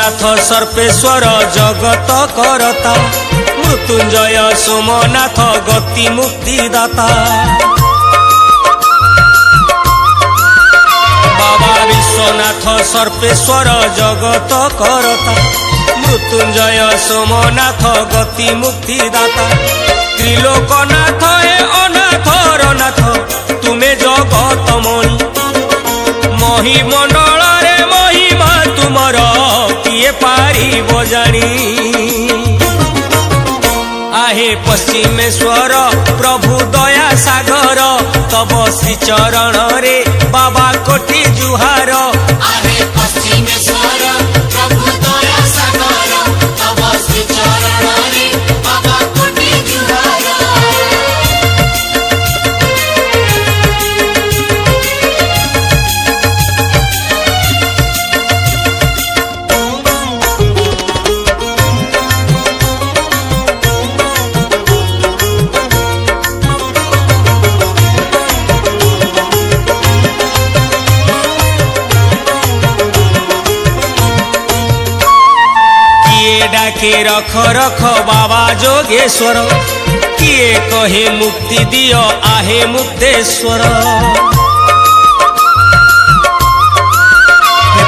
विश्वनाथ सर्पेश्वर जगत करता मृत्युंजय सोमनाथ गति मुक्ति दाता बाबा विश्वनाथ सर्पेश्वर जगत करता मृत्युंजय सोमनाथ गति मुक्ति दाता त्रिलोकनाथ हे अनाथर नाथ तुमे जगत मणि महिमंडल रे महिमा तुमर किए पारिब जानी आहे पश्चिमेश्वर प्रभु दया सागर तब श्री चरण रे बाबा कोटि जुहार आहे पश्चिमेश्वर प्रभु दया सागर तब श्री चरण रे बाबा कोटि जुहार डाके रख रख बाबा जोगेश्वर किए कहे मुक्ति दियो आहे मुक्तेश्वर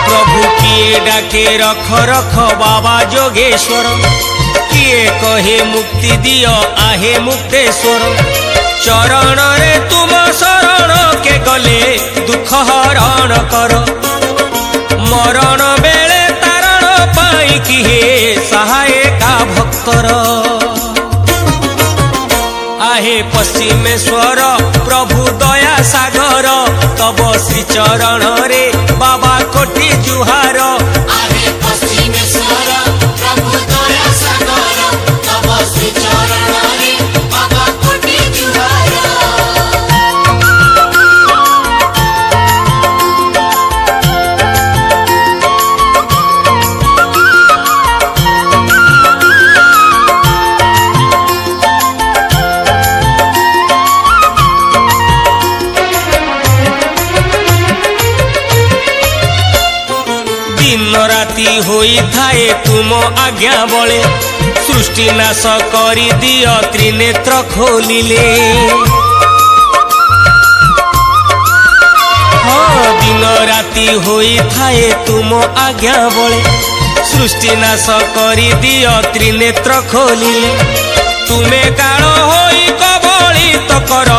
प्रभु किए डाके रख रख बाबा जोगेश्वर किए कहे मुक्ति दियो आहे मुक्तेश्वर चरण रे तुम शरण के गले दुख हरण कर मरण बेले कि हे सहायका भक्तर आहे पश्चिमेश्वर प्रभु दया सागर तब श्री चरण रे बाबा कोटि जुहार आहे पश्चिमेश्वर प्रभु दया सागर तब श्री चरण रे बाबा कोटि जुहार राति होई थाए तुम आज्ञा बले सृष्टि नाश करी दियो त्रिनेत्र खोलिले दिन राति होई थाए तुम आज्ञा बले सृष्टि नाश करी दियो त्रिनेत्र खोलिले तुमे काल होई कबलित कर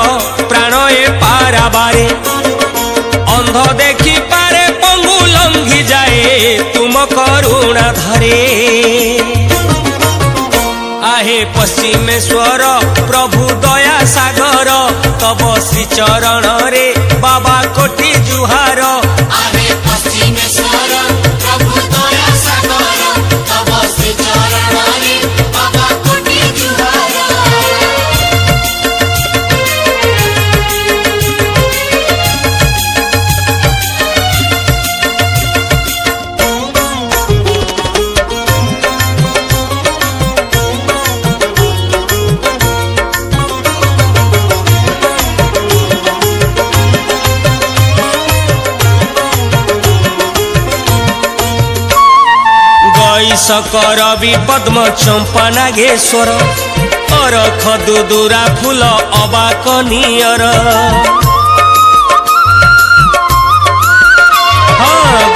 प्राण ए पाराबारे अंध देखी पारे पंगु लंघी जाए तुम करुणा धरे आहे पश्चिमेश्वर प्रभु दया सागर तब श्री चरण रे बाबा कोटि जुहार आहे पश्चिमेश्वर प्रभु दया सागर तब श्री चरण रे बाबा कोटि जुहार सकरवि पद्म चंपा नागेश्वर अरख दुदुरा फूल अबाक नियर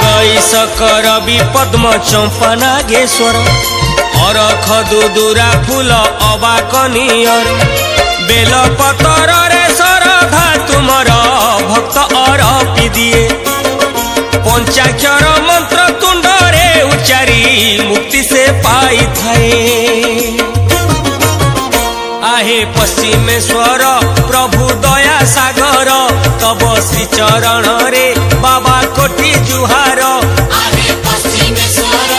गई सकरवि पद्म चंपा नागेश्वर अरख दुदुरा फूल अबाक नियर बेल पतर रे श्रद्धा तुमर भक्त अरपी दिए पंचाक्षर मंत्र तुंड उच्चारी मुक्ति से पाई थाए आहे पश्चिमेश्वर प्रभु दया सागर तब श्री चरण रे बाबा कोटि जुहार आहे पश्चिमेश्वर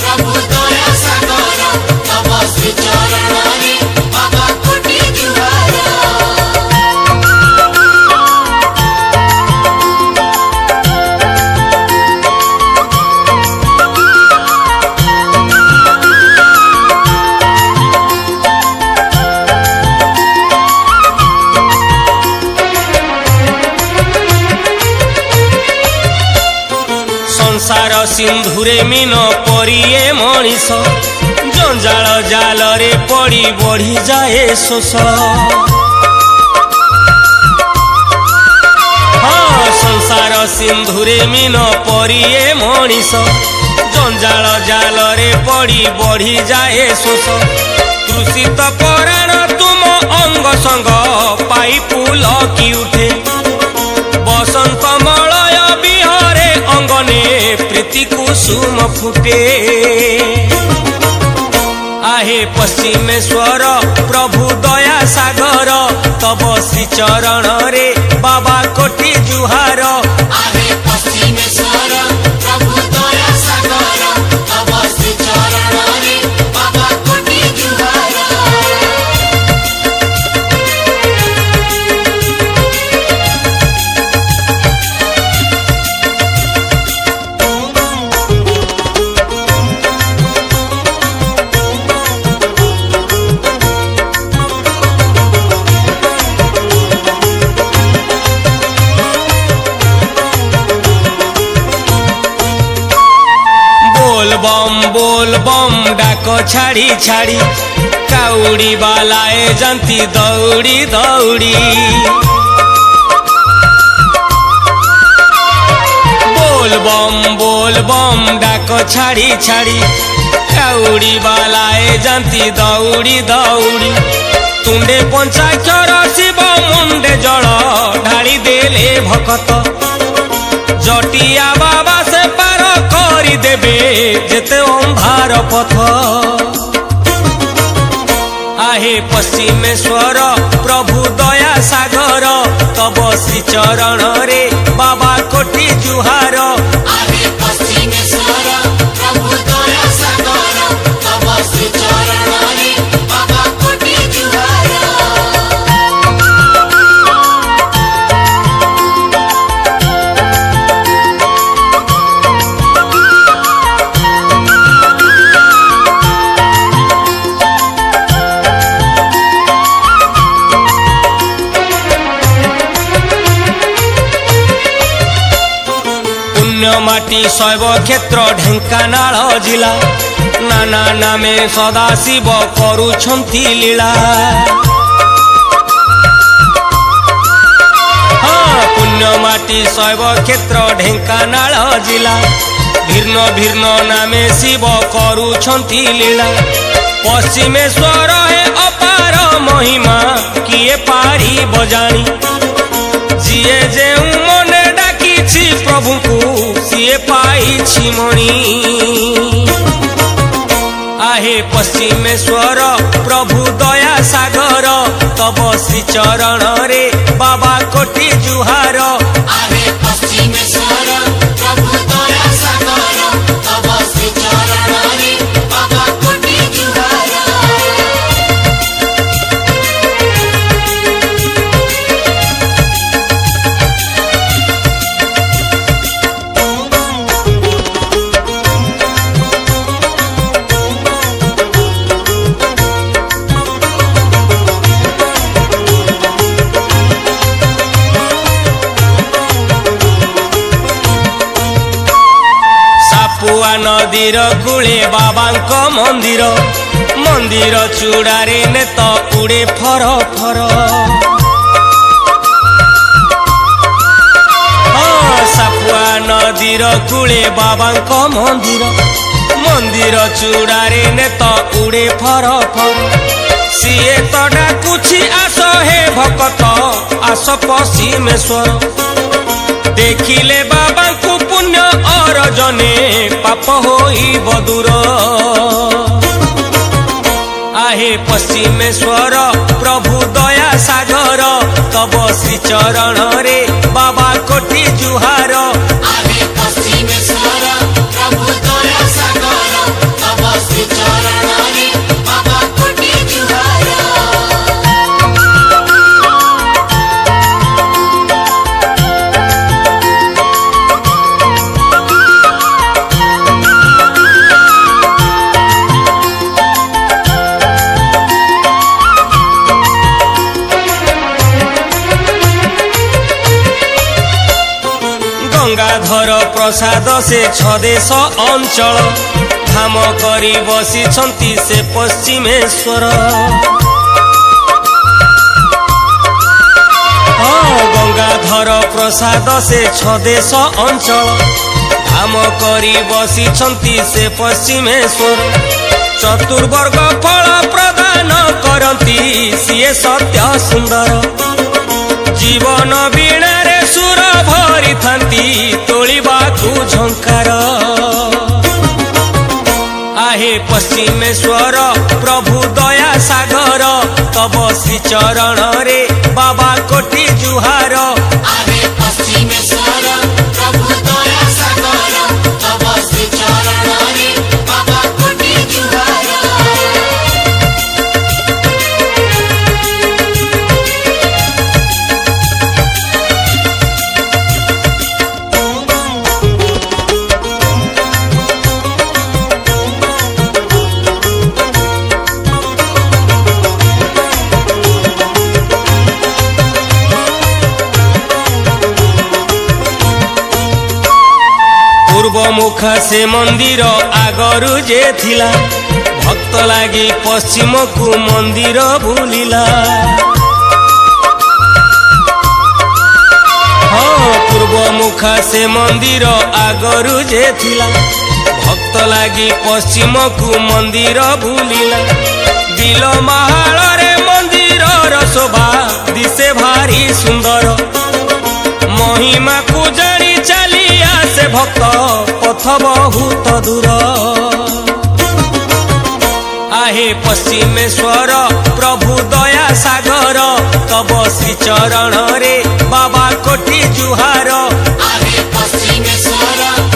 प्रभु दया सागर तब श्री चरण रे बाबा कोटि जुहार सिंधुरे मीन परिए मनीष जंजाल जाल रे पड़ी बढ़ी जाए शोष हाँ संसार सिंधुरे मीन परिए मनीष जंजाल जाल रे पड़ी बढ़ी जाए शोष तृषित पराण तुम अंग संग पाई पुल की उठे बसंत मलय बिहरे अंगने प्रीति कुसुम फुटे आहे पश्चिमेश्वर प्रभु दया सागर तब श्री चरण रे बाबा कोटि जुहार आहे पश्चिमेश्वर प्रभु दया सागर तब श्री चरण रे बाबा कोटि जुहार बोल बम डाक छाड़ी छाड़ी काउड़ी बालाए जंती दौड़ी दौड़ी बोल बम डाक छाड़ी छाड़ी काउड़ी बालाए जंती दौड़ी दौड़ी तुंडे पंचाक्षर शिव मुंडे जल ढाली देले भकत जटिया बाबा से पार करी देबे जेते अंधार पथ आहे पश्चिमेश्वर प्रभु दया सागर तब श्री चरण रे बाबा कोटि जुहार आहे पश्चिमेश्वर प्रभु दया सागर तब श्री चरण रे बाबा कोटि जुहार माटी शैव क्षेत्र ढेंकानाल जिला नाना नामे सदाशिव करुछंती लीला हाँ पुण्यमाटी शैव क्षेत्र ढेंकानाल जिला भिन्न भिन्न नामे शिव करुछंती लीला पश्चिमेश्वर है अपार महिमा किए पारी बजाणी जिए जे मने डाकिछि प्रभु को सीए पाई मणि आहे पश्चिमेश्वर प्रभु दया सागर तब श्री चरण रे बाबा कोटि जुहार आहे पश्चिमेश्वर प्रभु दया सागर तब श्री चरण रे बाबा कोटि जुहार सापुआ नदीर कूले बाबांक मंदिर मंदिर चूड़ारे नेत उड़े फर फर सापुआ नदीर कूले बाबांक मंदिर मंदिर चूड़ारे नेत उड़े फर फर सीए तो डाकुछि आस हे भकत आस पश्चिमेश्वर देखिले बाबा को पुण्य अर्जने पाप होई बदूर आहे पश्चिमेश्वर प्रभु दया सागर तब श्री चरण रे बाबा कोटि जुहार आहे पश्चिमेश्वर प्रभु दया सागर तब श्री चरण रे बाबा कोटि जुहार गंगाधर प्रसाद से छदेश अंचल धाम करी बसिछंती से पश्चिमेश्वर। गंगाधर प्रसाद से छदेश अंचल धाम करी बसिछंती से पश्चिमेश्वर। चतुर्वर्ग फल प्रदान करती सीए सत्य सुंदर। जीवन वीणारे सुर भरी थांती तोलिबाकू झंकार। आहे पश्चिमेश्वर प्रभु दया सागर तब श्री चरण रे बाबा कोटि जुहार। आहे पश्चिमेश्वर प्रभु दया सागर तब श्री चरण रे बाबा कोटि जुहार। पूर्व मुखा से मंदिर आगरु जे थिला भक्त लागी पश्चिम को मंदिर भूलिला। हाँ पूर्व मुखा से मंदिर आगरु जे थिला भक्त लागी पश्चिम को मंदिर भूलिला। दिल महाल रे मंदिर शोभा दिसे भारी सुंदर। महिमा को जानी चलिया से भक्त पथ बहुत दूर। आहे पश्चिमेश्वर प्रभु दया सागर तब श्री चरण रे बाबा कोटि जुहार। आहे पश्चिमेश्वर